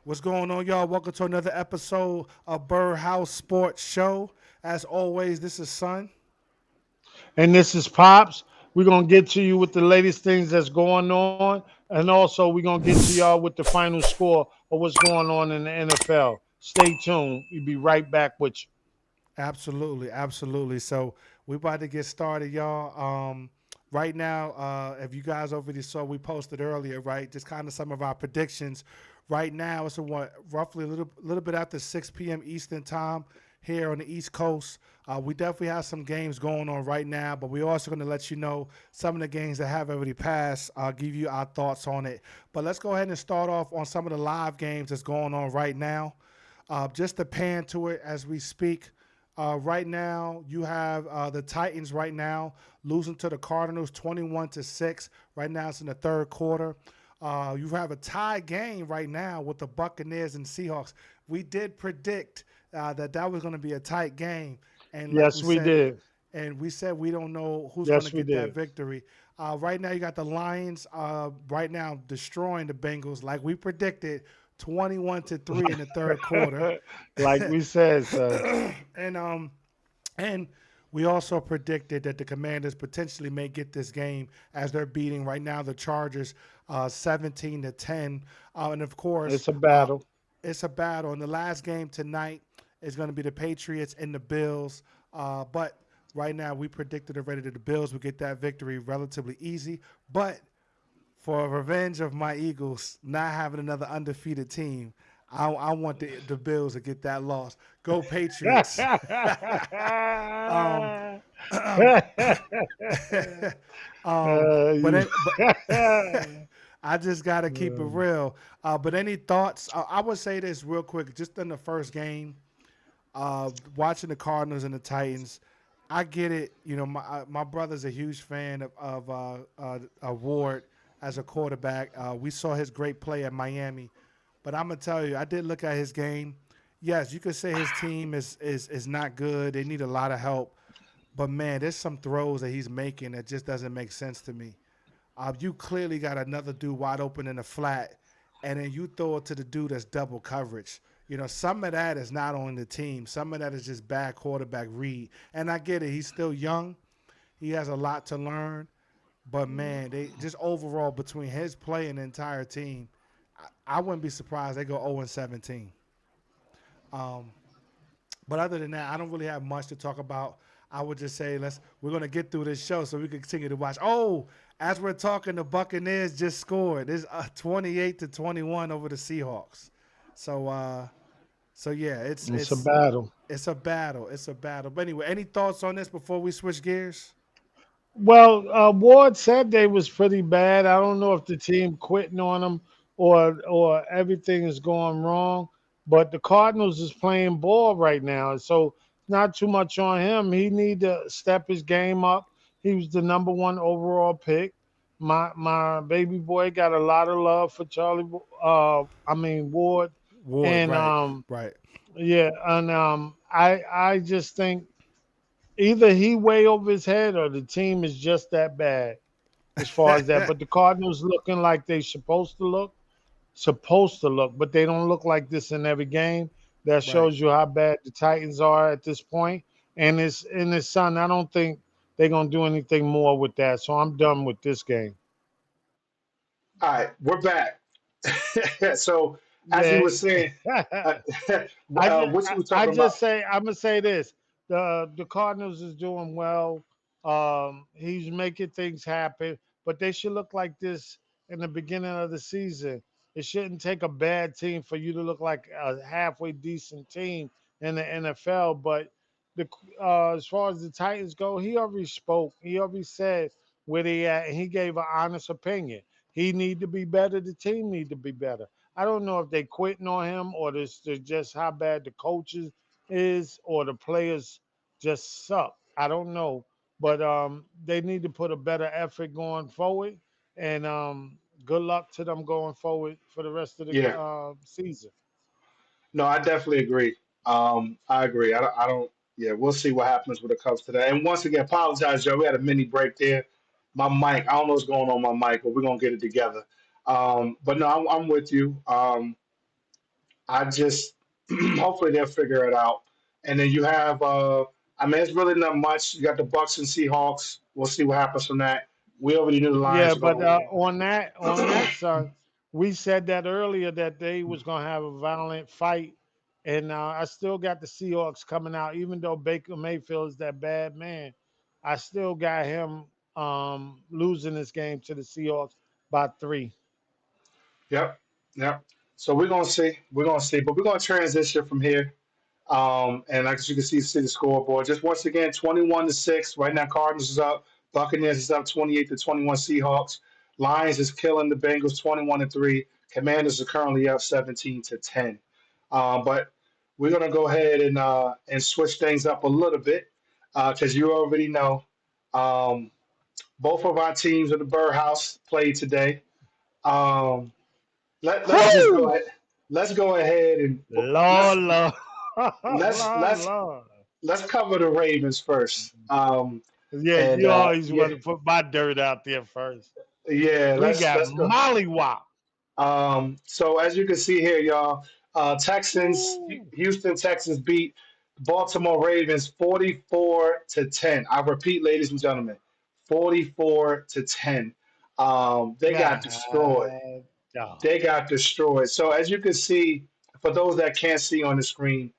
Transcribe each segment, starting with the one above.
What's going on, y'all? Welcome to another episode of Birdhouse Sports Show. As always, this is Son. And this is Pops. We're going to get to you with the latest things that's going on. And also, we're going to get to y'all with the final score of what's going on in the NFL. Stay tuned. We'll be right back with you. Absolutely, absolutely. So we about to get started, y'all. Right now, if you guys already saw, we posted earlier, right? Just kind of some of our predictions. Right now, it's roughly a little bit after 6 p.m. Eastern time here on the East Coast. We definitely have some games going on right now, but we're also going to let you know some of the games that have already passed. I'll give you our thoughts on it. But let's go ahead and start off on some of the live games that's going on right now. Just to pan to it as we speak. Right now, you have the Titans right now losing to the Cardinals 21-6. Right now, it's in the third quarter. You have a tie game right now with the Buccaneers and Seahawks. We did predict that was going to be a tight game, and like we Yes, we said, did. we don't know who's going to Yes, we get that did. victory. Right now, you got the Lions right now destroying the Bengals like we predicted, 21-3 in the third quarter. Like we said, son. and and we also predicted that the Commanders potentially may get this game as they're beating right now the Chargers 17-10. And of course, It's a battle. it's a battle. And the last game tonight is going to be the Patriots and the Bills. But right now, we predicted already that the Bills would get that victory relatively easy. But for revenge of my Eagles not having another undefeated team, I want the Bills to get that loss. Go Patriots. um, but, You- I just got to keep it real. But any thoughts? I would say this real quick. Just in the first game, watching the Cardinals and the Titans, I get it. You know, my brother's a huge fan of Ward as a quarterback. We saw his great play at Miami, but I'm gonna tell you, I did look at his game. Yes, you could say his team is not good. They need a lot of help, but man, there's some throws that he's making that just doesn't make sense to me. You clearly got another dude wide open in the flat, and then you throw it to the dude that's double coverage. You know, some of that is not on the team. Some of that is just bad quarterback read. And I get it. He's still young. He has a lot to learn. But man, they just overall between his play and the entire team, I wouldn't be surprised they go 0-17. Um, but other than that, I don't really have much to talk about. I would just say we're gonna get through this show so we can continue to watch. Oh, as we're talking, the Buccaneers just scored. It's 28-21 over the Seahawks. So so yeah, it's it's a it's battle. it's a battle. It's a battle. But anyway, any thoughts on this before we switch gears? Well, Ward said they was pretty bad. I don't know if the team quitting on them or everything is going wrong, but the Cardinals is playing ball right now, so not too much on him. He need to step his game up. He was the number one overall pick. My baby boy got a lot of love for I mean Ward, Ward, and right, right. yeah, and I just think either he way over his head or the team is just that bad as far as that. But the Cardinals looking like they supposed to look, but they don't look like this in every game. That Right. shows you how bad the Titans are at this point. And it's in his son. I don't think they're gonna do anything more with that. So I'm done with this game. All right, we're back. So, as you Yeah. were saying, uh, I just, what you were I talking just about, say I'm gonna say this: the Cardinals is doing well. He's making things happen, but they should look like this in the beginning of the season. It shouldn't take a bad team for you to look like a halfway decent team in the NFL. But the as far as the Titans go, he already spoke. He already said where they at, and he gave an honest opinion. He need to be better. The team need to be better. I don't know if they quitting on him or this just how bad the coaches is or the players just suck. I don't know, but they need to put a better effort going forward, and good luck to them going forward for the rest of the yeah, season. no, I definitely agree. I agree. I don't. Yeah, we'll see what happens when it comes to that. And once again, apologize, Joe. We had a mini break there. My mic, I don't know what's going on with my mic, but we're gonna get it together. But no, I'm with you. I just hopefully they'll figure it out. And then you have I mean it's really not much. You got the Bucks and Seahawks. We'll see what happens from that. We already knew the Yeah, Lions are but gonna win. on that son, we said that earlier that they was gonna have a violent fight, and I still got the Seahawks coming out. Even though Baker Mayfield is that bad man, I still got him losing this game to the Seahawks by 3. Yep, yep. So we're gonna see. We're gonna see. But we're gonna transition from here. And like you can see the scoreboard. Just once again, 21-6. Right now, Cardinals is up. Buccaneers is up 28-21. Seahawks. Lions is killing the Bengals 21-3. Commanders are currently up 17-10. But we're gonna go ahead and switch things up a little bit because you already know um, both of our teams of the Birdhouse played today. Um, let's just go Woo! ahead. Let's go ahead and Lord, let's Lord, let's Lord, let's Lord. let's cover the Ravens first. Yeah, And you always yeah, want to put my dirt out there first. yeah, We let's got let's go. mollywop. So as you can see here, y'all, Texans, Woo! Houston Texans beat Baltimore Ravens 44-10. I repeat, ladies and gentlemen, 44-10. They got destroyed. God, dog. They got destroyed. So as you can see, for those that can't see on the screen,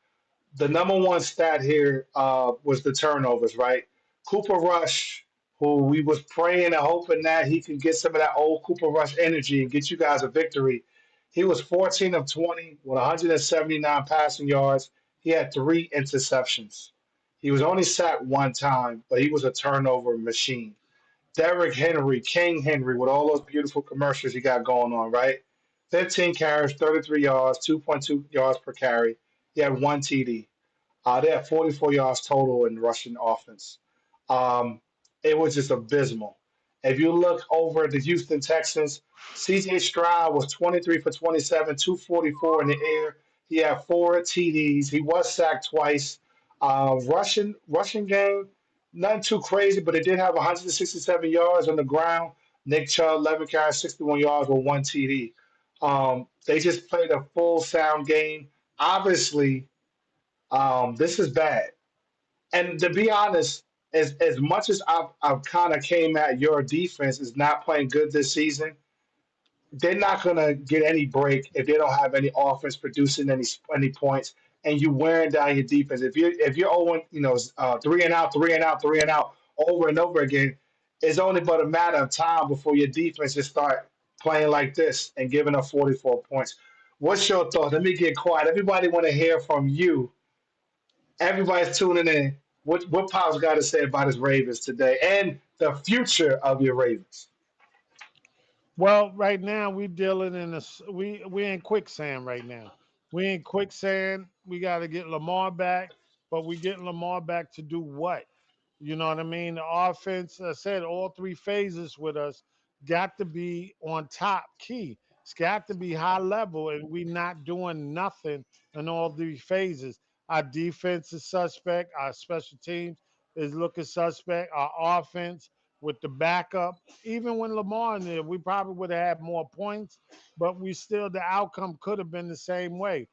the number one stat here was the turnovers, right? Cooper Rush, who we was praying and hoping that he can get some of that old Cooper Rush energy and get you guys a victory. He was 14 of 20 with 179 passing yards. He had 3 interceptions. He was only sacked one time, but he was a turnover machine. Derrick Henry, King Henry, with all those beautiful commercials he got going on, right? 15 carries, 33 yards, 2.2 yards per carry. He had one TD. They had 44 yards total in rushing offense. Um, it was just abysmal. If you look over at the Houston Texans, CJ Stroud was 23 for 27, 244 in the air. He had 4 TDs. He was sacked twice. Rushing game, nothing too crazy, but it did have 167 yards on the ground. Nick Chubb, 11 carries, 61 yards with one TD. They just played a full sound game. Obviously, this is bad. And to be honest, as much as I've kind of came at your defense is not playing good this season, they're not gonna get any break if they don't have any offense producing any points, and you wearing down your defense. If you're 0, three and out, three and out, three and out over and over again, it's only but a matter of time before your defense just start playing like this and giving up 44 points. What's your thought? Let me get quiet. Everybody want to hear from you. Everybody's tuning in. What Pop's got to say about his Ravens today and the future of your Ravens? Well, right now we dealing in we in quicksand right now. We in quicksand. We got to get Lamar back, but we getting Lamar back to do what? You know what I mean? The offense, I said, all 3 phases with us got to be on top key. It's got to be high level, and we not doing nothing in all 3 phases. Our defense is suspect. Our special teams is looking suspect. Our offense with the backup, even when Lamar in there, we probably would have had more points, but we still the outcome could have been the same way.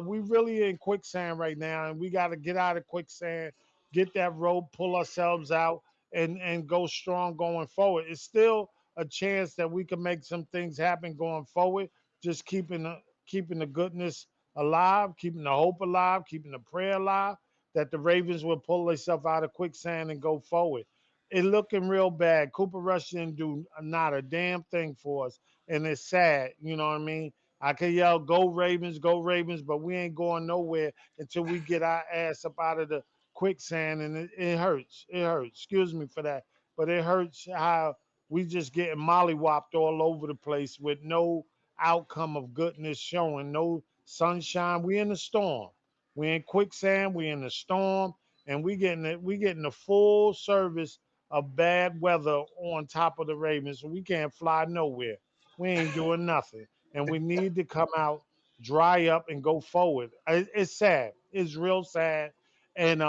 We really in quicksand right now, and we got to get out of quicksand, get that rope, pull ourselves out, and go strong going forward. It's still a chance that we can make some things happen going forward. Just keeping the goodness alive, keeping the hope alive, keeping the prayer alive. That the Ravens will pull themselves out of quicksand and go forward. It looking real bad. Cooper Rush didn't do not a damn thing for us, and it's sad. You know what I mean? I can yell go Ravens," but we ain't going nowhere until we get our ass up out of the quicksand, and it hurts. It hurts. Excuse me for that, but it hurts how we just getting mollywopped all over the place with no outcome of goodness showing, no sunshine. We in the storm. We in quicksand. We in the storm, and we getting the full service of bad weather on top of the Ravens. So we can't fly nowhere. We ain't doing nothing, and we need to come out, dry up, and go forward. It's sad. It's real sad, and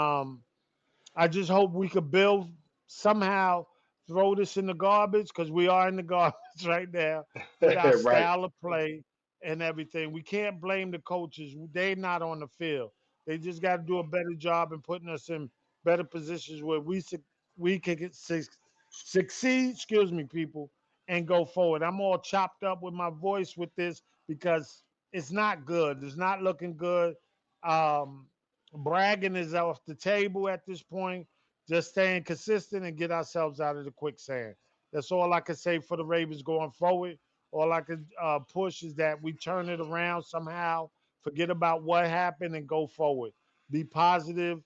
I just hope we could build somehow throw this in the garbage because we are in the garbage right now with our Right. style of play and everything. We can't blame the coaches. They're not on the field. They just got to do a better job in putting us in better positions where we can succeed. Excuse me, people, and go forward. I'm all chopped up with my voice with this because it's not good. It's not looking good. Um, Bragging is off the table at this point. Just staying consistent and get ourselves out of the quicksand. That's all I can say for the Ravens going forward. All I could push is that we turn it around somehow, forget about what happened, and go forward. Be positive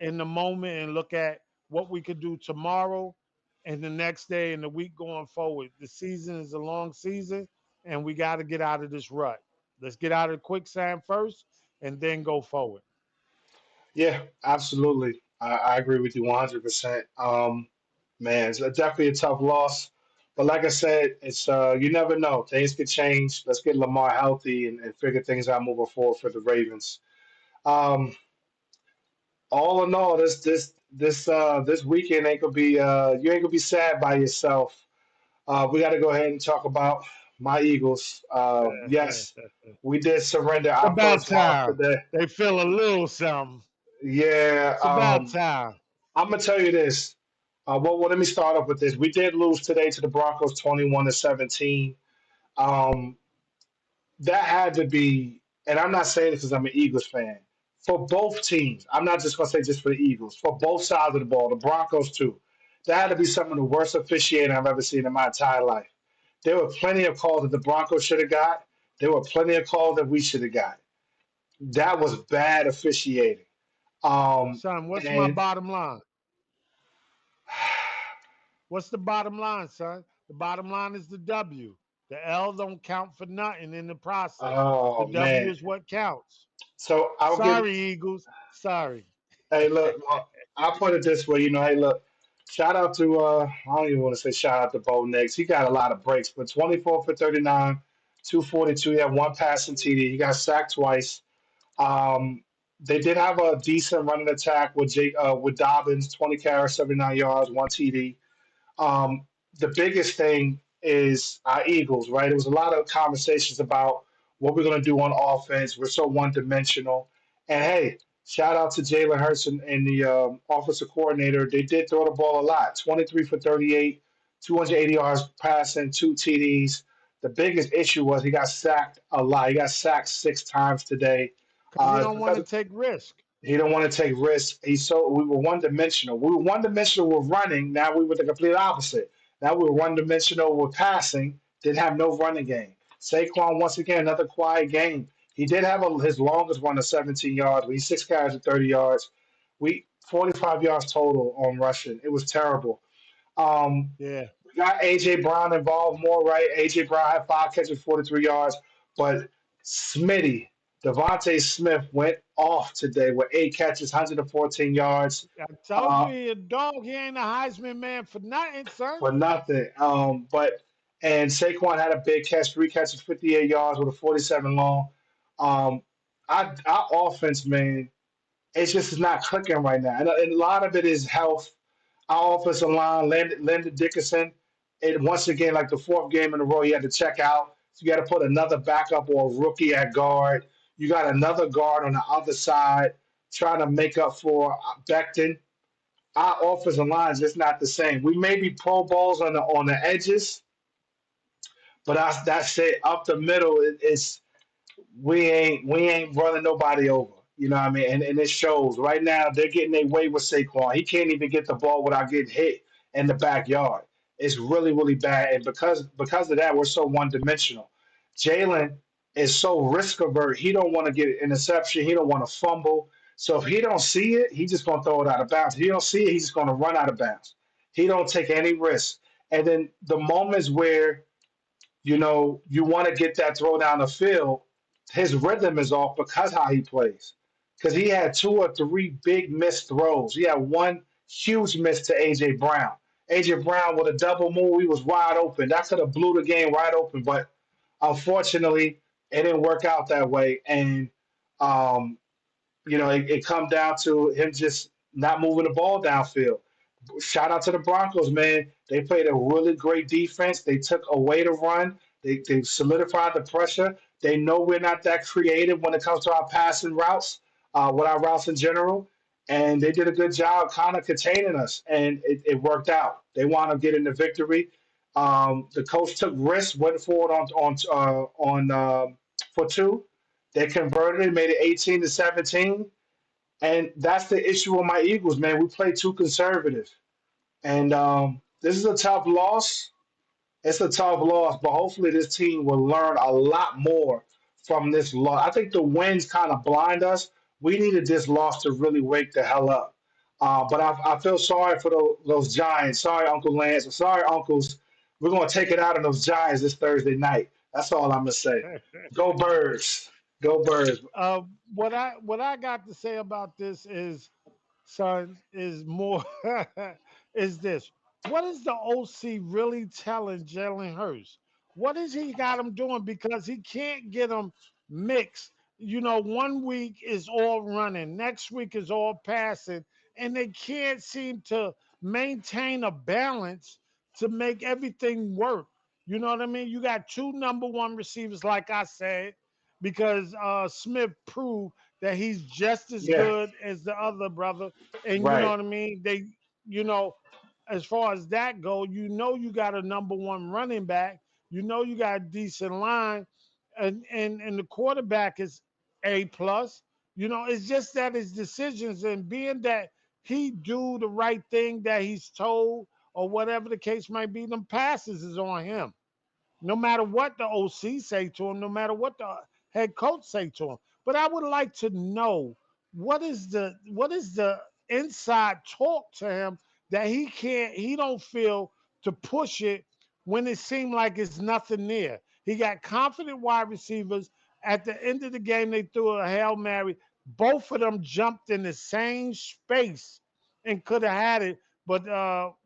in the moment and look at what we could do tomorrow and the next day and the week going forward. The season is a long season, and we got to get out of this rut. Let's get out of the quicksand first and then go forward. Yeah, absolutely. I agree with you 100%. Man, it's definitely a tough loss. But like I said, it's you never know. Things could change. Let's get Lamar healthy and figure things out moving forward for the Ravens. Um, all in all, this weekend ain't gonna be you ain't gonna be sad by yourself. We got to go ahead and talk about my Eagles. Yes, we did surrender It's our about first loss time. today. They feel a little something. Yeah, It's about time. I'm gonna tell you this. Well, let me start off with this. We did lose today to the Broncos, 21-17. Um, that had to be, and I'm not saying this because I'm an Eagles fan. For both teams, I'm not just gonna say just for the Eagles. For both sides of the ball, the Broncos too. That had to be some of the worst officiating I've ever seen in my entire life. There were plenty of calls that the Broncos should have got. There were plenty of calls that we should have got. That was bad officiating. Son, what's my And bottom line? What's the bottom line, son? The bottom line is the W. The L don't count for nothing in the process. The oh W man. is what counts. So I'll give. Sorry, Eagles. Sorry. Hey, look. Well, I'll put it this way. Hey, look. Shout out to. I don't even want to say shout out to Bo Nix. He got a lot of breaks, but 24 for 39, 242. He had one passing TD. He got sacked twice. Um, they did have a decent running attack with Dobbins, 20 carries, 79 yards, one TD. The biggest thing is our Eagles, right? There was a lot of conversations about what we're going to do on offense. We're so one dimensional. And hey, shout out to Jalen Hurts and the offensive coordinator. They did throw the ball a lot 23 for 38, 280 yards passing, two TDs. The biggest issue was he got sacked a lot. He got sacked six times today. Because he It's don't want because to take risk. he don't want to take risks. We were one dimensional. We were one dimensional with running. Now we were the complete opposite. Now we were one dimensional with passing. Didn't have no running game. Saquon once again another quiet game. He did have his longest run of 17 yards. But he's six carries of 30 yards. We 45 yards total on rushing. It was terrible. Um, Yeah. we got AJ Brown involved more, right? AJ Brown had five catches, 43 yards, but Smitty, Devontae Smith went off today with eight catches, 114 yards I told you uh, he a dog. He ain't a Heisman man for nothing, son. for nothing. And Saquon had a big catch, three catches, 58 yards with a 47 long. Um, our offense, man, it's just not clicking right now, and a lot of it is health. Our offensive line, Landon Dickerson, it once again, like the fourth game in a row, he had to check out. So you got to put another backup or rookie at guard. You got another guard on the other side trying to make up for Becton. Our offensive line is just not the same. We may be pro balls on the edges, but that's it. Up the middle, it's we ain't running nobody over. You know what I mean? And it shows. Right now they're getting their way with Saquon. He can't even get the ball without getting hit in the backyard. It's really, really bad. And because of that, we're so one dimensional. Jalen is so risk avert. He don't want to get an interception. He don't want to fumble. So if he don't see it, he's just gonna throw it out of bounds. If he don't see it, he's just gonna run out of bounds. He don't take any risks. And then the moments where you want to get that throw down the field, his rhythm is off because how he plays. Because he had two or three big missed throws. He had one huge miss to AJ Brown. AJ Brown with a double move, he was wide open. That could have blew the game wide open, but unfortunately, it didn't work out that way. And um, it come down to him just not moving the ball downfield. Shout out to the Broncos, man. They played a really great defense. They took away the run. They solidified the pressure. They know we're not that creative when it comes to our passing routes, with our routes in general. And they did a good job kind of containing us, and it worked out. They wound up getting the victory. The coach took risks, went forward for two. They converted it, made it 18-17, and that's the issue with my Eagles, man. We play too conservative, and this is a tough loss. It's a tough loss, but hopefully this team will learn a lot more from this loss. I think the wins kind of blind us. We needed this loss to really wake the hell up. But I feel sorry for those Giants. Sorry, Uncle Lance. Sorry, Uncles. We're going to take it out on those Giants this Thursday night. That's all I'm going to say. Go Birds. Go Birds. What I got to say about this is, son, is more is this. What is the OC really telling Jalen Hurts? What is he got him doing? Because he can't get him mixed. One week is all running, next week is all passing, and they can't seem to maintain a balance to make everything work. You know what I mean? You got two number one receivers, like I said, because Smith proved that he's just as Yeah, good as the other brother. And you know right. what I mean? You know, as far as that go, you got a number one running back. You got a decent line, and the quarterback is A plus. It's just that his decisions and being that he do the right thing that he's told or whatever the case might be, them passes is on him, no matter what the OC say to him, no matter what the head coach say to him. But I would like to know what is the inside talk to him that he don't feel to push it when it seemed like it's nothing there. He got confident wide receivers. At the end of the game, they threw a Hail Mary. Both of them jumped in the same space and could have had it, but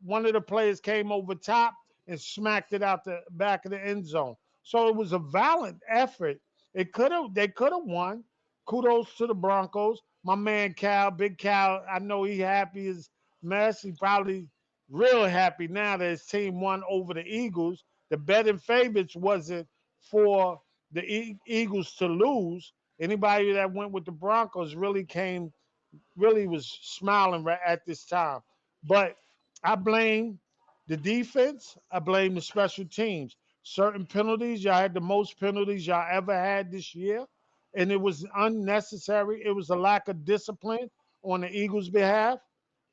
one of the players came over top and smacked it out the back of the end zone. So it was a valiant effort. They could have won. Kudos to the Broncos. My man Cal, Big Cal, I know he happy as mess. He probably real happy now that his team won over the Eagles. The betting favorites wasn't for the Eagles to lose. Anybody that went with the Broncos really was smiling right at this time. But I blame the defense. I blame the special teams. Certain penalties, y'all had the most penalties y'all ever had this year, and it was unnecessary. It was a lack of discipline on the Eagles' behalf.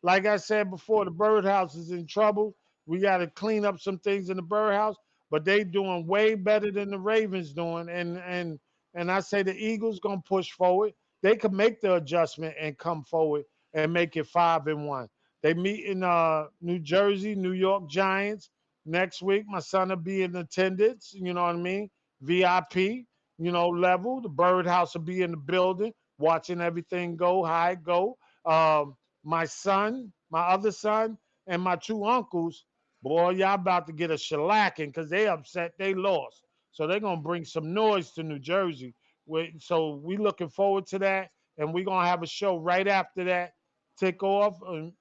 Like I said before, the Birdhouse is in trouble. We got to clean up some things in the Birdhouse, but they doing way better than the Ravens doing. And I say the Eagles gonna push forward. They could make the adjustment and come forward and make it 5-1. They meet in New Jersey, New York Giants next week. My son will be in attendance. You know what I mean? VIP, level. The Birdhouse will be in the building, watching everything go, how it go. My son, my other son, and my two uncles, boy, y'all about to get a shellacking because they upset they lost. So they're gonna bring some noise to New Jersey. So we looking forward to that, and we're gonna have a show right after that take off,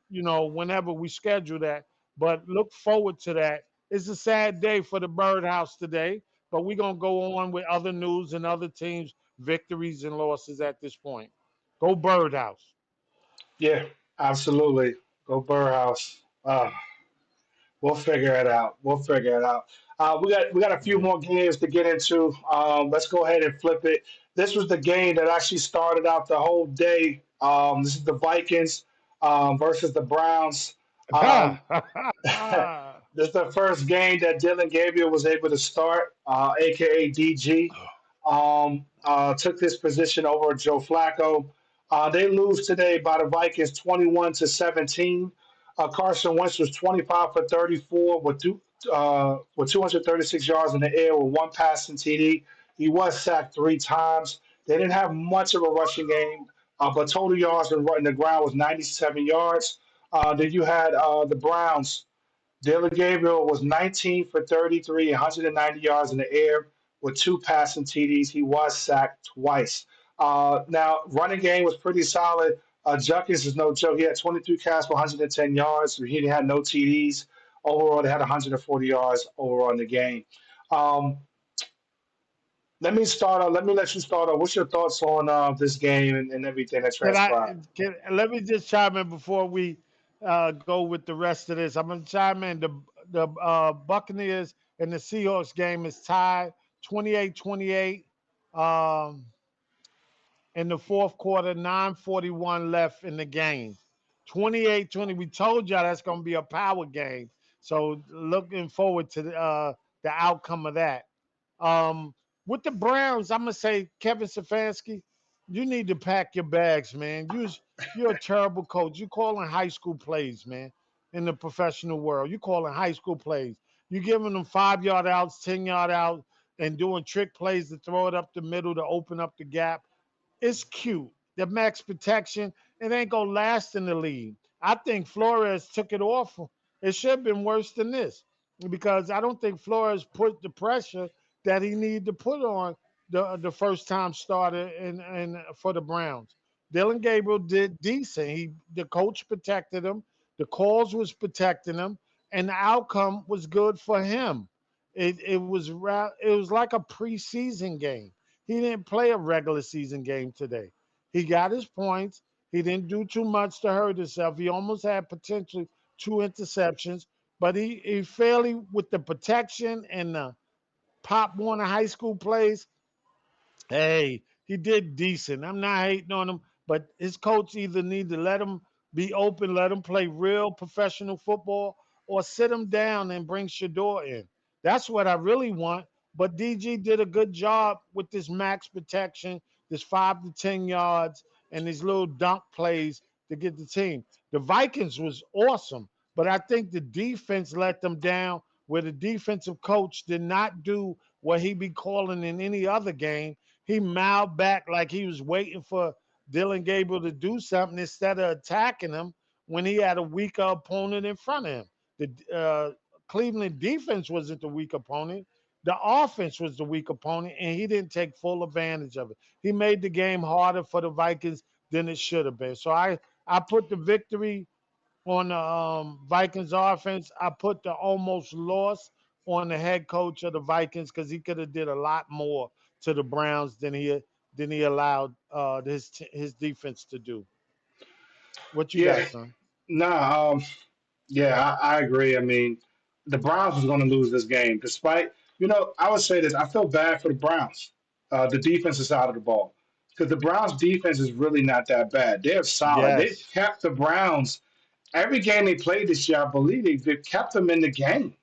whenever we schedule that. But look forward to that. It's a sad day for the Birdhouse today, but we're gonna go on with other news and other teams' victories and losses at this point. Go Birdhouse. Yeah, absolutely. Go Birdhouse. We'll figure it out. We'll figure it out. We got a few Yeah. more games to get into. Let's go ahead and flip it. This was the game that actually started out the whole day. This is the Vikings versus the Browns. Um, this is the first game that Dylan Gabriel was able to start, aka DG. Took this position over Joe Flacco. They lose today by the Vikings 21-17. Carson Wentz was 25 for 34 with 236 yards in the air with one passing TD. He was sacked three times. They didn't have much of a rushing game, but total yards in the ground was 97 yards. Then you had the Browns. Dylan Gabriel was 19 for 33, 190 yards in the air with two passing TDs. He was sacked twice. Now, running game was pretty solid. Junkins is no joke. He had 23 catches for 110 yards. He had no TDs. Overall, they had 140 yards overall in the game. Um, Let me start off. Let me let you start off. What's your thoughts on this game and everything that Can I transpired? let me just chime in before we go with the rest of this. I'm gonna chime in. The Buccaneers and the Seahawks game is tied 28-28. Um, in the fourth quarter, 9:41 left in the game. 28-20. We told y'all that's going to be a power game. So looking forward to the outcome of that. Um, with the Browns, I'm gonna say Kevin Stefanski, you need to pack your bags, man. You're a terrible coach. You calling high school plays, man, in the professional world. You calling high school plays. You giving them 5 yard outs, 10 yard outs, and doing trick plays to throw it up the middle to open up the gap. It's cute. The max protection, it ain't gonna last in the league. I think Flores took it off. It should have been worse than this because I don't think Flores put the pressure that he needed to put on the first time starter and for the Browns. Dylan Gabriel did decent. The coach protected him, the calls was protecting him, and the outcome was good for him. It was like a preseason game. He didn't play a regular season game today. He got his points. He didn't do too much to hurt himself. He almost had potentially 2 interceptions, but he fairly with the protection and the Pop Warner High School plays. Hey, he did decent. I'm not hating on him, but his coach either need to let him be open, let him play real professional football, or sit him down and bring Shador in. That's what I really want. But DG did a good job with this max protection, this 5 to 10 yards, and these little dunk plays to get the team. The Vikings was awesome, but I think the defense let them down where the defensive coach did not do what he be calling in any other game. He mouthed back like he was waiting for Dylan Gabriel to do something instead of attacking him when he had a weaker opponent in front of him. The Cleveland defense wasn't the weak opponent. The offense was the weak opponent, and he didn't take full advantage of it. He made the game harder for the Vikings than it should have been. So I put the victory on the Vikings offense. I put the almost loss on the head coach of the Vikings because he could have did a lot more to the Browns than he allowed his defense to do. What you got, Yeah, son? nah, yeah, I agree. I mean, the Browns was going to lose this game, despite I would say this. I feel bad for the Browns, the defensive side of the ball, because the Browns' defense is really not that bad. They're solid. They've Yes. kept the Browns every game they played this year. I believe they've kept them in the game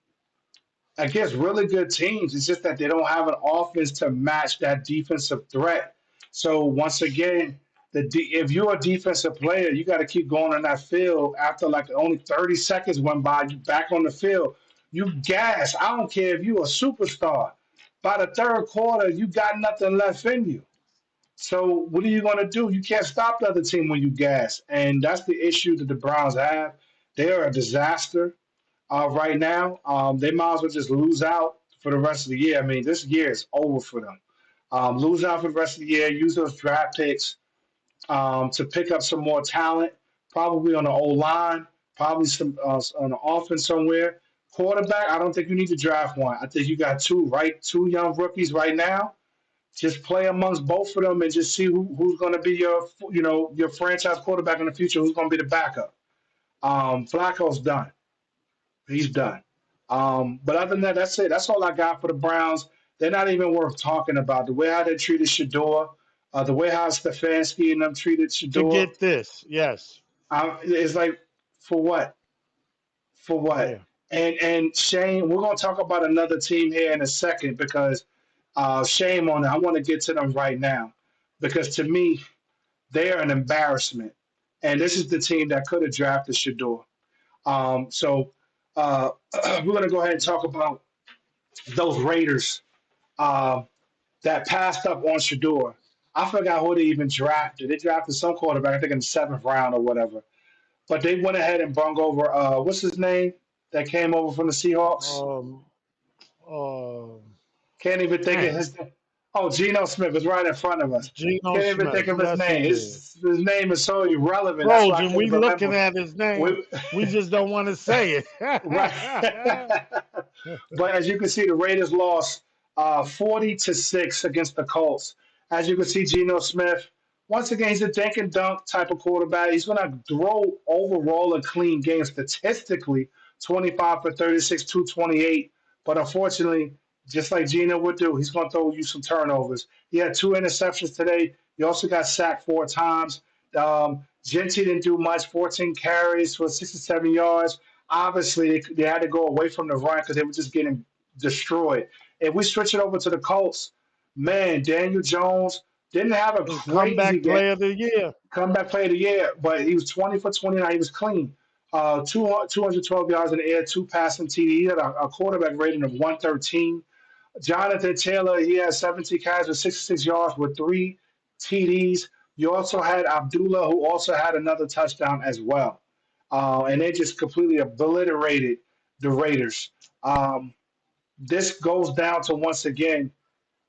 against really good teams. It's just that they don't have an offense to match that defensive threat. So once again, if you're a defensive player, you got to keep going on that field. After like only 30 seconds went by, you back on the field. You gas. I don't care if you're a superstar. By the third quarter, you got nothing left in you. So what are you going to do? You can't stop the other team when you gas, and that's the issue that the Browns have. They are a disaster right now. They might as well just lose out for the rest of the year. I mean, this year is over for them. Lose out for the rest of the year. Use those draft picks to pick up some more talent, probably on the O line, probably some on the offense somewhere. Quarterback, I don't think you need to draft one. I think you got two young rookies right now. Just play amongst both of them and just see who's going to be your franchise quarterback in the future. Who's going to be the backup? Flacco's done. He's done. But other than that, that's it. That's all I got for the Browns. They're not even worth talking about. The way how they treated Shador, the way how Stefanski and them treated To Shador, get this, yes. it's like, for what? For what? Yeah. And Shane, we're gonna talk about another team here in a second because shame on them. I want to get to them right now because to me they are an embarrassment, and this is the team that could have drafted Shador. So we're going to go ahead and talk about those Raiders uh, that passed up on Shador. I forgot who they even drafted. They drafted some quarterback, I think in the seventh round or whatever. But they went ahead and brung over what's his name that came over from the Seahawks. Um. Uh. Can't even think of Dang. his name. Oh, Geno Smith is right in front of us. Geno Can't even think Smith. of his Yes, he name. did. His name is so irrelevant. That's why I Trojan. couldn't We looking remember. at his name. We, We just don't want to say right. it. But as you can see, the Raiders lost 40-6 against the Colts. As you can see, Geno Smith, once again, he's a dink and dunk type of quarterback. He's going to throw overall a clean game statistically, 25 for 36, 228. But unfortunately, just like Geno would do, he's going to throw you some turnovers. He had two interceptions today. He also got sacked four times. Gentry didn't do much, 14 carries for 67 yards. Obviously, they had to go away from the run because they were just getting destroyed. If we switch it over to the Colts, man, Daniel Jones didn't have a And crazy comeback game, player of the year. comeback player of the year, but he was 20 for 29. He was clean. 212 yards in the air, two passing TD. He had a quarterback rating of 113. Jonathan Taylor, he had 17 carries for 66 yards with three TDs. You also had Abdullah, who also had another touchdown as well. And they just completely obliterated the Raiders. This goes down to, once again,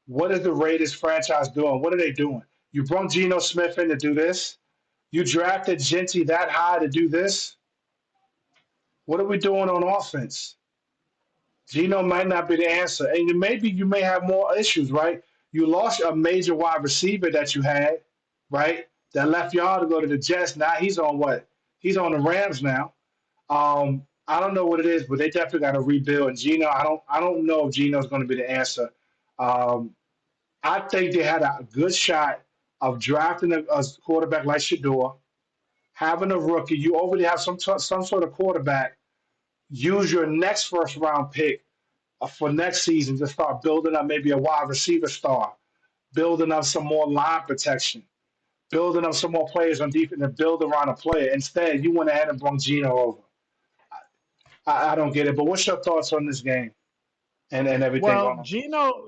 what is the Raiders franchise doing? What are they doing? You brought Geno Smith in to do this. You drafted Genty that high to do this. What are we doing on offense? Geno might not be the answer. And maybe you may have more issues, right? You lost a major wide receiver that you had, right? That left y'all to go to the Jets. Now he's on what? He's on the Rams now. I don't know what it is, but they definitely got to rebuild. And Geno, I don't know if Geno's going to be the answer. Um, I think they had a good shot of drafting a quarterback like Shador, having a rookie. You already have some sort of quarterback. Use your next first round pick for next season to start building up maybe a wide receiver star, building up some more line protection, building up some more players on defense and build around a player. Instead, you went ahead and brought Geno over. I don't get it. But what's your thoughts on this game and everything Well, going on?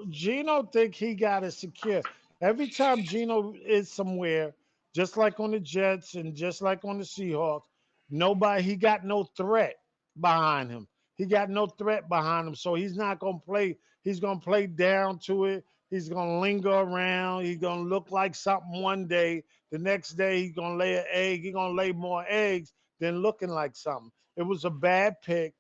Gino think he got it secure. Every time Gino is somewhere, just like on the Jets and just like on the Seahawks, nobody he got no threat behind him. He got no threat behind him, so he's not gonna play. He's gonna play down to it. He's gonna linger around. He's gonna look like something one day. The next day he's gonna lay an egg. He's gonna lay more eggs than looking like something. It was a bad pick.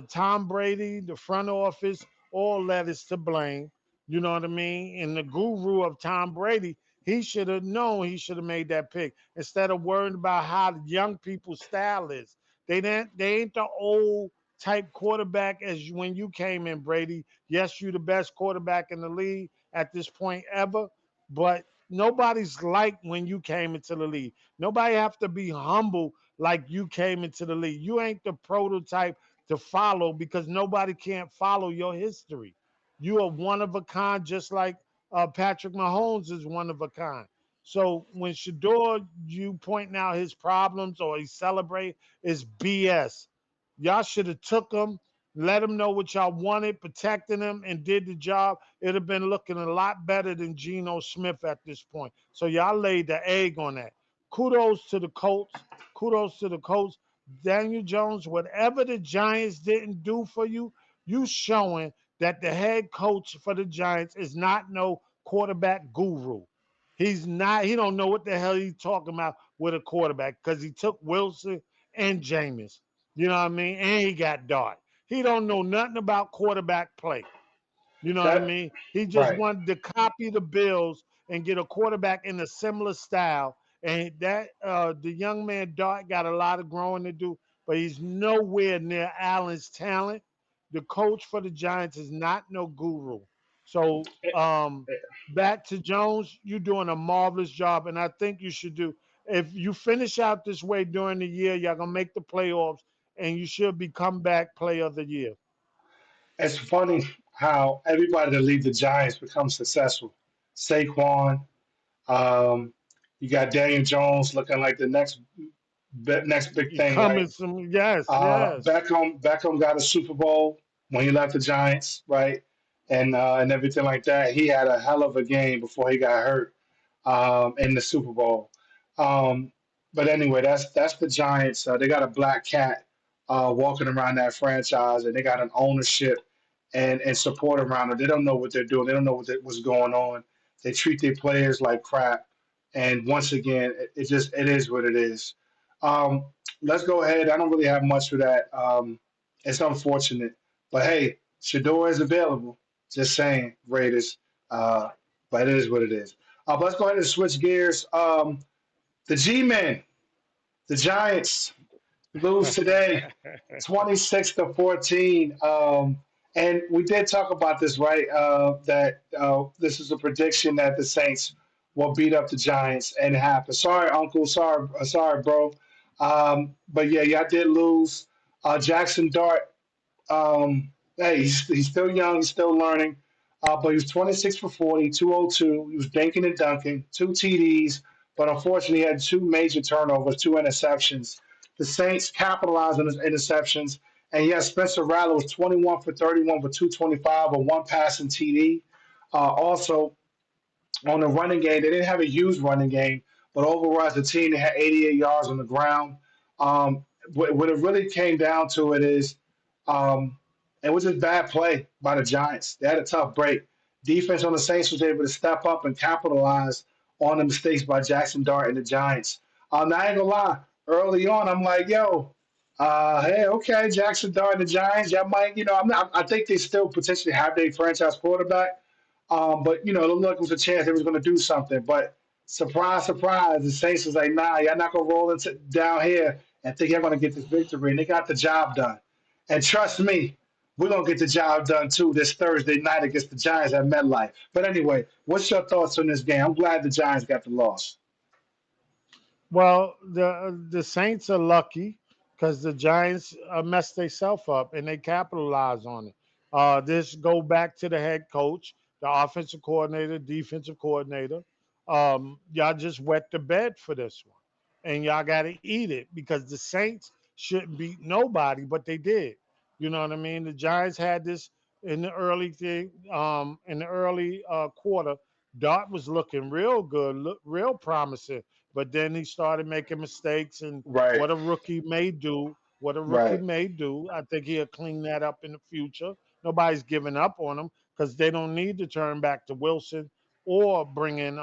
Tom Brady, the front office, all that is to blame. You know what I mean? And the guru of Tom Brady, he should have known he should have made that pick instead of worrying about how the young people's style is. They ain't the old type quarterback as when you came in, Brady. Yes, you the best quarterback in the league at this point ever, but nobody's like when you came into the league. Nobody have to be humble like you came into the league. You ain't the prototype to follow because nobody can't follow your history. You are one of a kind, just like Patrick Mahomes is one of a kind. So when Shador, you pointing out his problems or he celebrate is BS. Y'all should have took him, let him know what y'all wanted, protecting him, and did the job. It'd have been looking a lot better than Geno Smith at this point. So y'all laid the egg on that. Kudos to the Colts. Kudos to the Colts. Daniel Jones, whatever the Giants didn't do for you, you showing that the head coach for the Giants is not no quarterback guru. He's not, he don't know what the hell he's talking about with a quarterback because he took Wilson and Jameis. You know what I mean? And he got Dart. He don't know nothing about quarterback play. You know what I That mean? He just right. wanted to copy the Bills and get a quarterback in a similar style. And that the young man Dart got a lot of growing to do, but he's nowhere near Allen's talent. The coach for the Giants is not no guru. So back to Jones, you're doing a marvelous job, and I think you should do. If you finish out this way during the year, y'all gonna make the playoffs, and you should be comeback player of the year. It's funny how everybody that leaves the Giants becomes successful. Saquon, um, you got Daniel Jones looking like the next big You thing, come right? in some yes, yes. Beckham got a Super Bowl when he left the Giants, right? And everything like that. He had a hell of a game before he got hurt in the Super Bowl. Um, but anyway, that's the Giants. They got a black cat walking around that franchise, and they got an ownership and support around it. They don't know what they're doing. They don't know what's going on. They treat their players like crap. And once again, it is what it is. Um, let's go ahead. I don't really have much for that. It's unfortunate, but hey, Shador is available. Just saying, Raiders. Uh, but it is what it is. But let's go ahead and switch gears. The G-Men, the Giants, lose today, 26-14. And we did talk about this, right? That this is a prediction that the Saints will beat up the Giants, and it happened. Sorry, Uncle. Sorry, bro. But yeah, y'all did lose. Jackson Dart, hey, he's still young, he's still learning. But he was 26 for 40, 202. He was dinking and dunking, two TDs, but unfortunately, he had two major turnovers, two interceptions. The Saints capitalized on his interceptions. And yes, Spencer Rattler was 21 for 31 for 225, a one passing TD. Also, on the running game. They didn't have a huge running game, but overall as a team, they had 88 yards on the ground. What it really came down to it is it was just bad play by the Giants. They had a tough break. Defense on the Saints was able to step up and capitalize on the mistakes by Jackson Dart and the Giants. Now, I ain't gonna lie. Early on, I'm like, yo, hey, okay, Jackson Dart and the Giants. Y'all might, I'm not. I think they still potentially have their franchise quarterback. But it looked like it was a chance they was going to do something. But surprise, surprise, the Saints was like, nah, y'all not going to roll into down here and think you're going to get this victory. And they got the job done. And trust me, we're going to get the job done too this Thursday night against the Giants at MetLife. But anyway, what's your thoughts on this game? I'm glad the Giants got the loss. Well, the Saints are lucky because the Giants messed themselves up and they capitalized on it. This go back to the head coach, the offensive coordinator, defensive coordinator. Y'all just wet the bed for this one, and y'all got to eat it because the Saints shouldn't beat nobody, but they did. You know what I mean? The Giants had this in the early thing, in the early quarter. Dart was looking real good, look real promising, but then he started making mistakes, and Right, what a rookie may do, what a rookie right, may do, I think he'll clean that up in the future. Nobody's giving up on him because they don't need to turn back to Wilson or bring in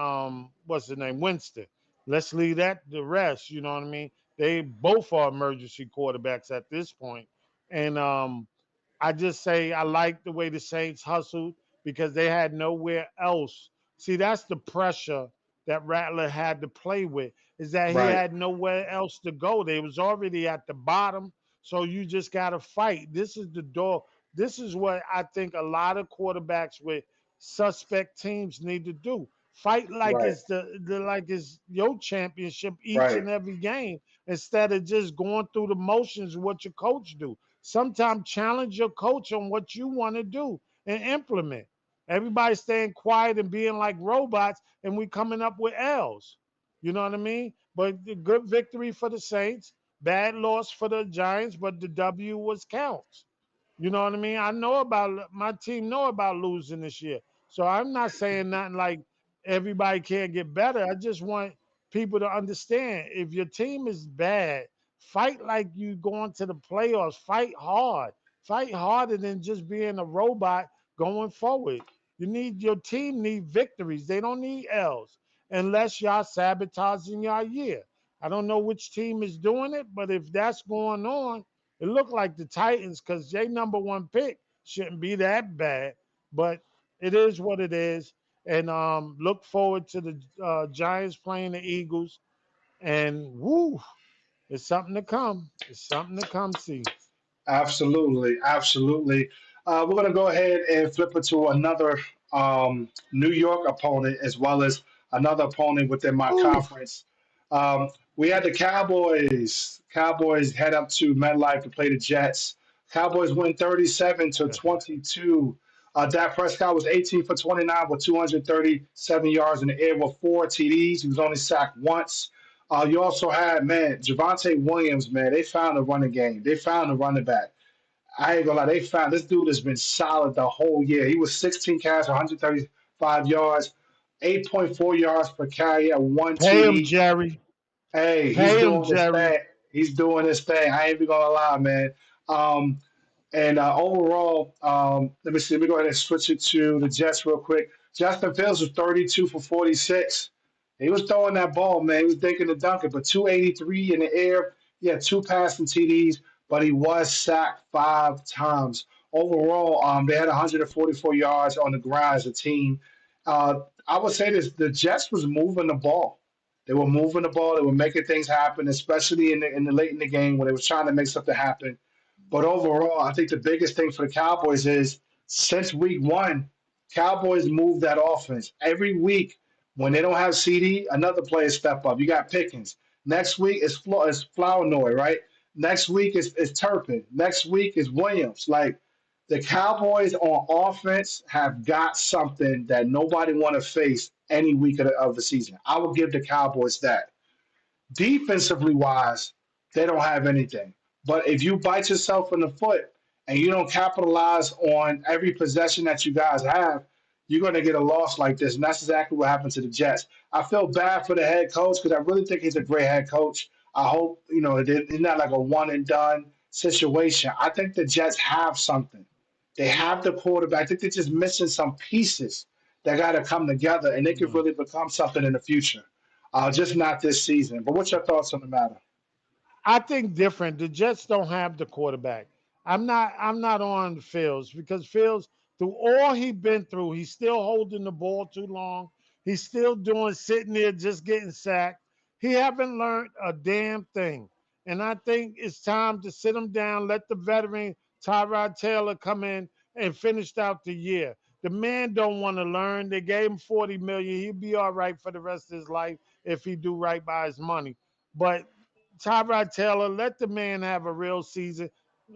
what's the name, Winston. Let's leave that the rest. You know what I mean? They both are emergency quarterbacks at this point, and I just say I like the way the Saints hustled because they had nowhere else. See, that's the pressure that Rattler had to play with, is that he right, had nowhere else to go. They was already at the bottom, so you just got to fight. This is the door. This is what I think a lot of quarterbacks with suspect teams need to do. Fight like right, it's the like it's your championship each right, and every game instead of just going through the motions of what your coach do. Sometimes challenge your coach on what you want to do and implement. Everybody staying quiet and being like robots, and we coming up with L's. You know what I mean? But the good victory for the Saints, bad loss for the Giants, but the W was counts. You know what I mean? I know about my team know about losing this year. So I'm not saying nothing like everybody can't get better. I just want people to understand if your team is bad, fight like you going to the playoffs. Fight hard. Fight harder than just being a robot going forward. You need your team need victories. They don't need L's unless y'all sabotaging y'all year. I don't know which team is doing it, but if that's going on, it looked like the Titans because their number one pick shouldn't be that bad, but it is what it is. And look forward to the Giants playing the Eagles. And woo, it's something to come. It's something to come see. absolutely, absolutely. We're going to go ahead and flip it to another New York opponent as well as another opponent within my Ooh. conference. We had the Cowboys. Cowboys head up to MetLife to play the Jets. Cowboys win 37-22. Dak Prescott was 18 for 29 with 237 yards in the air with four TDs. He was only sacked once. You also had, man, Javante Williams, man. They found a running game. They found a running back. I ain't gonna lie, they found this dude has been solid the whole year. He was 16 carries, 135 yards, 8.4 yards per carry at one Pay him, TD. Jerry. Hey, he's Pay him, doing his Jerry. thing. He's doing his thing. I ain't even gonna lie, man. Um, and overall, let me see. Let me go ahead and switch it to the Jets real quick. Justin Fields was 32 for 46. He was throwing that ball, man. He was dinking and dunking, but 283 in the air. He had two passing TDs, but he was sacked five times. overall, they had 144 yards on the ground as a team. I would say this: the Jets was moving the ball. They were moving the ball. They were making things happen, especially in the late in the game when they was trying to make something happen. But overall, I think the biggest thing for the Cowboys is since week one, Cowboys move that offense every week. When they don't have CD, another player step up. You got Pickens. Next week is Flournoy, right? Next week is Turpin. Next week is Williams. Like the Cowboys on offense have got something that nobody want to face any week of the season. I will give the Cowboys that. Defensively wise, they don't have anything. But if you bite yourself in the foot and you don't capitalize on every possession that you guys have, you're going to get a loss like this. And that's exactly what happened to the Jets. I feel bad for the head coach because I really think he's a great head coach. I hope, it's not like a one and done situation. I think the Jets have something. They have the quarterback. I think they're just missing some pieces that got to come together and they could Mm. really become something in the future. Just not this season. But what's your thoughts on the matter? I think different. The Jets don't have the quarterback. I'm not on Fields because Fields, through all he been through, he's still holding the ball too long. He's still doing sitting there just getting sacked. He haven't learned a damn thing. And I think it's time to sit him down, let the veteran Tyrod Taylor come in and finish out the year. The man don't want to learn. They gave him 40 million. He'll be all right for the rest of his life if he do right by his money. But Tyrod Taylor, let the man have a real season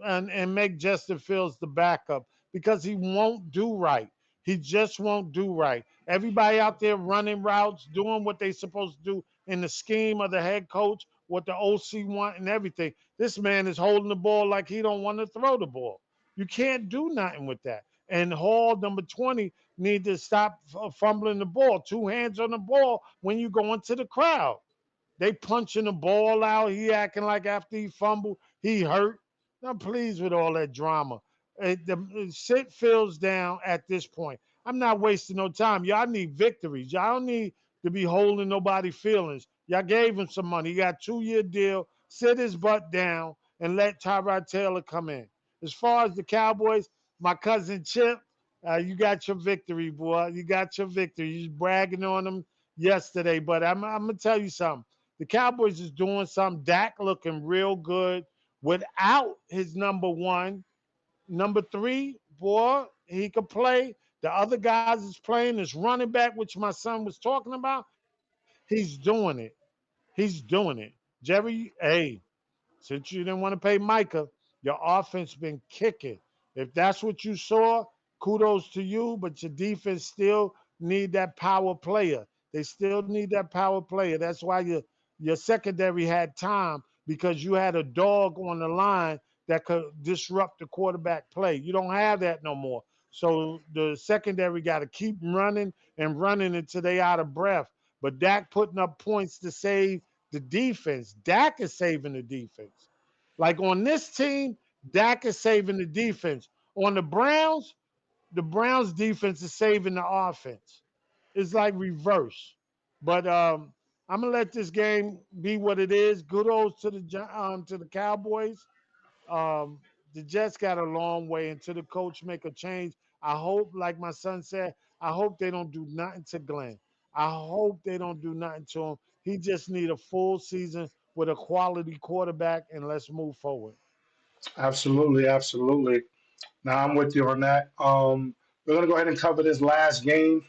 and make Justin Fields the backup because he won't do right. He just won't do right. Everybody out there running routes, doing what they supposed to do in the scheme of the head coach, what the OC want and everything. This man is holding the ball like he don't want to throw the ball. You can't do nothing with that. And Hall, number 20, need to stop fumbling the ball. Two hands on the ball when you go into the crowd. They punching the ball out. He acting like after he fumbled, he hurt. I'm pleased with all that drama. Sit Fields down at this point. I'm not wasting no time. Y'all need victories. Y'all don't need to be holding nobody feelings. Y'all gave him some money. He got a 2-year deal. Sit his butt down and let Tyrod Taylor come in. As far as the Cowboys, my cousin Chip, you got your victory, boy. You got your victory. You was bragging on them yesterday, but I'm gonna tell you something. The Cowboys is doing something. Dak looking real good without his number one. Number three, boy, he could play. The other guys is playing. This running back, which my son was talking about, he's doing it. He's doing it. Jerry, hey, since you didn't want to pay Micah, your offense been kicking. If that's what you saw, kudos to you, but your defense still need that power player. They still need that power player. That's why your secondary had time because you had a dog on the line that could disrupt the quarterback play. You don't have that no more. So the secondary got to keep running and running until they out of breath. But Dak putting up points to save the defense. Dak is saving the defense. Like on this team, Dak is saving the defense. On the Browns defense is saving the offense. It's like reverse. But I'm gonna let this game be what it is. Kudos to the Cowboys. Um, the Jets got a long way until the coach make a change. I hope, like my son said, I hope they don't do nothing to Glenn. I hope they don't do nothing to him. He just need a full season with a quality quarterback, and let's move forward. Absolutely, absolutely. Now I'm with you on that. We're gonna go ahead and cover this last game,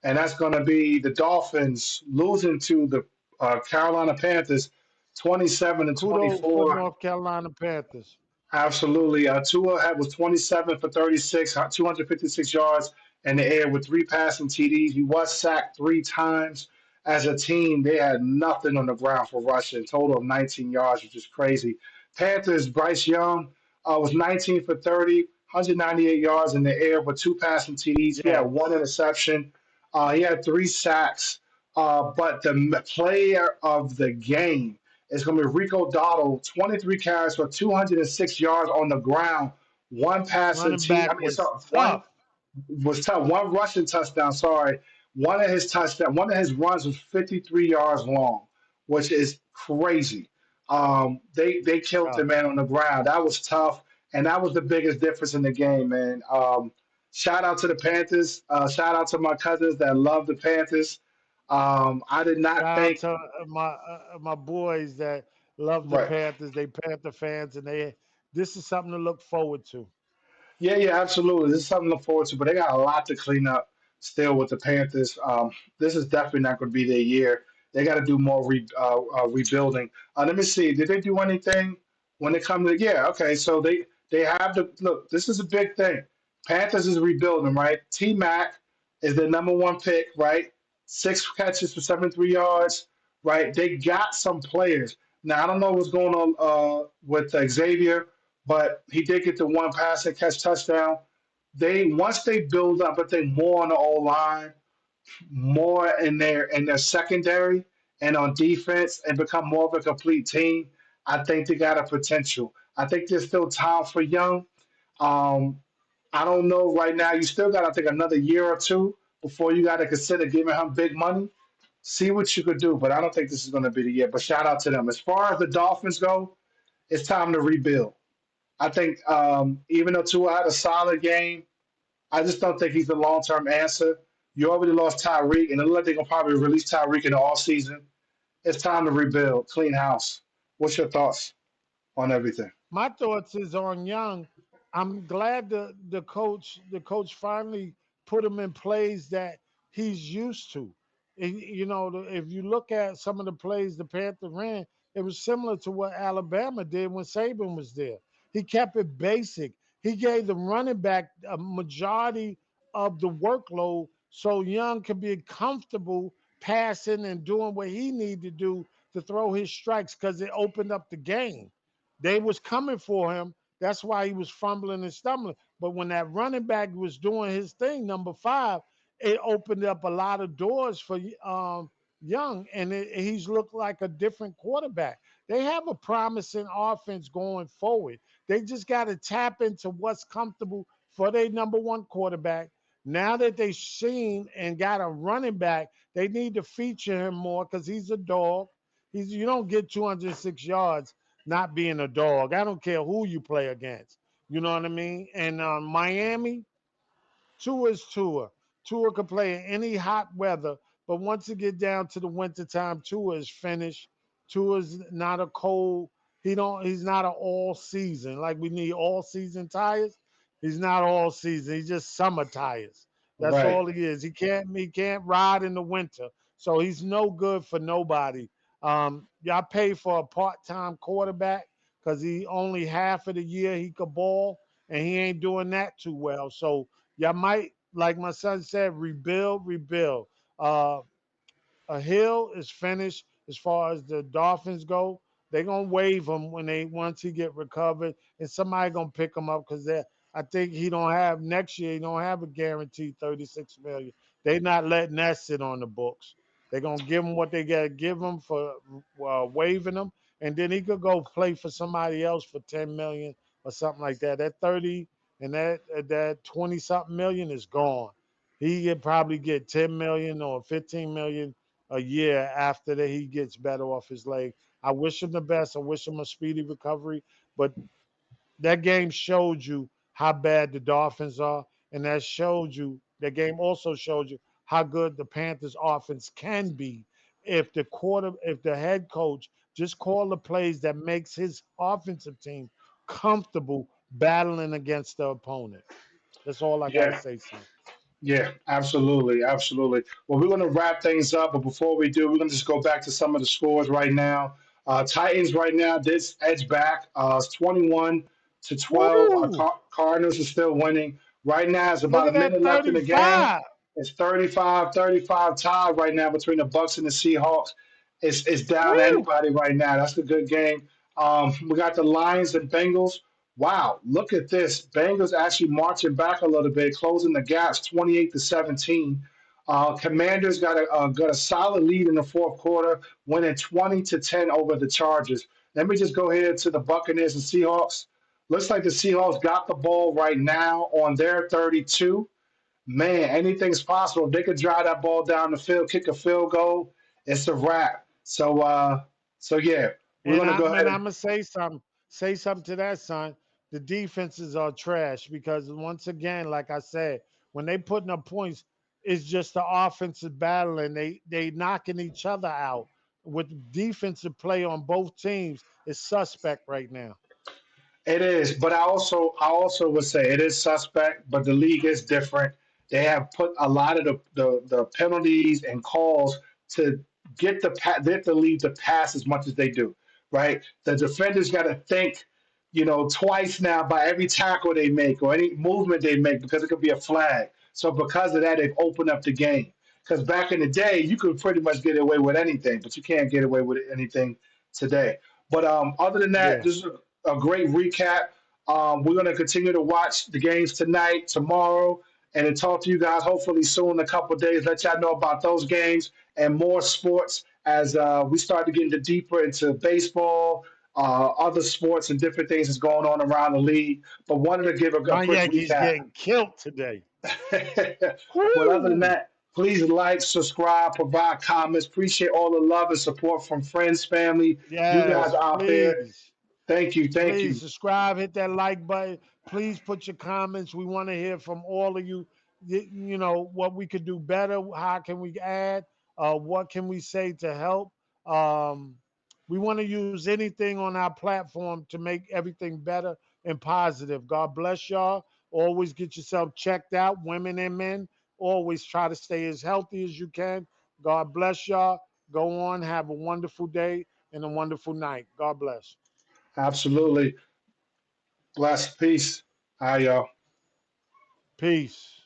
and that's gonna be the Dolphins losing to the Carolina Panthers, 27 to Kudos for 24. North Carolina Panthers. Absolutely. Was 27 for 36, 256 yards in the air with three passing TDs. He was sacked three times. As a team, they had nothing on the ground for rushing, total of 19 yards, which is crazy. Panthers, Bryce Young was 19 for 30, 198 yards in the air with two passing TDs. He had one Yes. interception. He had three sacks. But the player of the game is going to be Rico Dottle, 23 carries for 206 yards on the ground, one passing Running T. I back mean, was sorry, one tough. was tough. One rushing touchdown. Sorry, one of his runs was 53 yards long, which is crazy. They killed the Tough. man on the ground. That was tough. and that was the biggest difference in the game, man. Shout out to the Panthers. Shout out to my cousins that love the Panthers. I did not Shout out think to my boys that love the right. Panthers. They Panther fans, and this is something to look forward to. Yeah, yeah, absolutely. This is something to look forward to, but they got a lot to clean up still with the Panthers. This is definitely not going to be their year. They got to do more rebuilding. Let me see. Did they do anything when it comes to? Yeah, okay. So they have to look. This is a big thing. Panthers is rebuilding, right? T Mac is the number one pick, right? 6 catches for 73 yards, right? They got some players. Now I don't know what's going on with Xavier, but he did get the one pass and catch touchdown. They once they build up, I think more on the O line, more in their secondary and on defense, and become more of a complete team. I think they got a potential. I think there's still time for Young. Um, I don't know right now. You still got, I think, another year or two before you got to consider giving him big money. See what you could do, but I don't think this is going to be the year. But shout out to them. As far as the Dolphins go, it's time to rebuild. I think even though Tua had a solid game, I just don't think he's the long term answer. You already lost Tyreek, and it looks like they're gonna probably release Tyreek in the off season. It's time to rebuild, clean house. What's your thoughts on everything? My thoughts is on Young. I'm glad the coach finally put him in plays that he's used to. If you look at some of the plays the Panthers ran, it was similar to what Alabama did when Saban was there. He kept it basic. He gave the running back a majority of the workload so Young could be comfortable passing and doing what he needed to do to throw his strikes because it opened up the game. They was coming for him. That's why he was fumbling and stumbling. But when that running back was doing his thing, number five, it opened up a lot of doors for Young, and he's looked like a different quarterback. They have a promising offense going forward. They just got to tap into what's comfortable for their number one quarterback. Now that they've seen and got a running back, they need to feature him more because he's a dog. You don't get 206 yards not being a dog. I don't care who you play against. You know what I mean? And Miami, Tua is Tua. Tua can play in any hot weather, but once it get down to the wintertime, Tua is finished. Tua's not a cold. He's not an all season. Like we need all season tires. He's not all season. He's just summer tires. That's Right. all he is. He can't ride in the winter. So he's no good for nobody. Y'all pay for a part-time quarterback because he only half of the year he could ball, and he ain't doing that too well. So y'all might, like my son said, rebuild. Uh, a Hill is finished as far as the Dolphins go. They're gonna waive him when they once he get recovered, and somebody gonna pick him up because they. I think he don't have next year. He don't have a guaranteed 36 million. They not letting that sit on the books. They're gonna give him what they gotta give him for waiving him, and then he could go play for somebody else for 10 million or something like that. That 30 and that 20 something million is gone. He could probably get 10 million or 15 million a year after that he gets better off his leg. I wish him the best. I wish him a speedy recovery. But that game showed you how bad the Dolphins are, and that game also showed you how good the Panthers offense can be if the head coach just call the plays that makes his offensive team comfortable battling against the opponent. That's all I gotta Yeah. say, son. Yeah, absolutely, absolutely. Well, we're going to wrap things up, but before we do, we're going to just go back to some of the scores right now. Titans right now, this edge back, it's 21-12. Woo! Cardinals are still winning. Right now, it's Look about at a that minute left in the game. 35. It's 35-35 tie right now between the Bucks and the Seahawks. It's down to Woo! anybody right now. That's a good game. We got the Lions and Bengals. Wow, look at this. Bengals actually marching back a little bit, closing the gaps 28-17. Commanders got a solid lead in the fourth quarter, winning 20-10 over the Chargers. Let me just go ahead to the Buccaneers and Seahawks. Looks like the Seahawks got the ball right now on their 32. Man, anything's possible. If they could drive that ball down the field, kick a field goal, it's a wrap. So yeah, we're And gonna go I'm ahead and and I'm gonna say something. Say something to that, son. the defenses are trash because once again, like I said, when they putting up points, it's just the offensive battle and they knocking each other out. With defensive play on both teams is suspect right now. It is, but I also would say it is suspect, but the league is different. They have put a lot of the penalties and calls to get the lead to pass as much as they do, right? The defenders got to think, twice now by every tackle they make or any movement they make because it could be a flag. So because of that, they've opened up the game. Because back in the day, you could pretty much get away with anything, but you can't get away with anything today. But other than that, Yeah. this is a great recap. We're going to continue to watch the games tonight, tomorrow, and then talk to you guys hopefully soon in a couple of days. Let y'all know about those games and more sports as we start to get into deeper into baseball, other sports, and different things that's going on around the league. But wanted to give a My quick Yankees recap. getting killed today. But other than Woo! that, please like, subscribe, provide comments. Appreciate all the love and support from friends, family, you guys Yes, out there. please. Thank you. Thank Please you. subscribe, hit that like button. Please put your comments. We want to hear from all of you. You know what we could do better. How can we add? What can we say to help? Um, we want to use anything on our platform to make everything better and positive. God bless y'all. Always get yourself checked out, women and men. Always try to stay as healthy as you can. God bless y'all. Go on. Have a wonderful day and a wonderful night. God bless. Absolutely. Bless. Peace. Hi, y'all. Peace.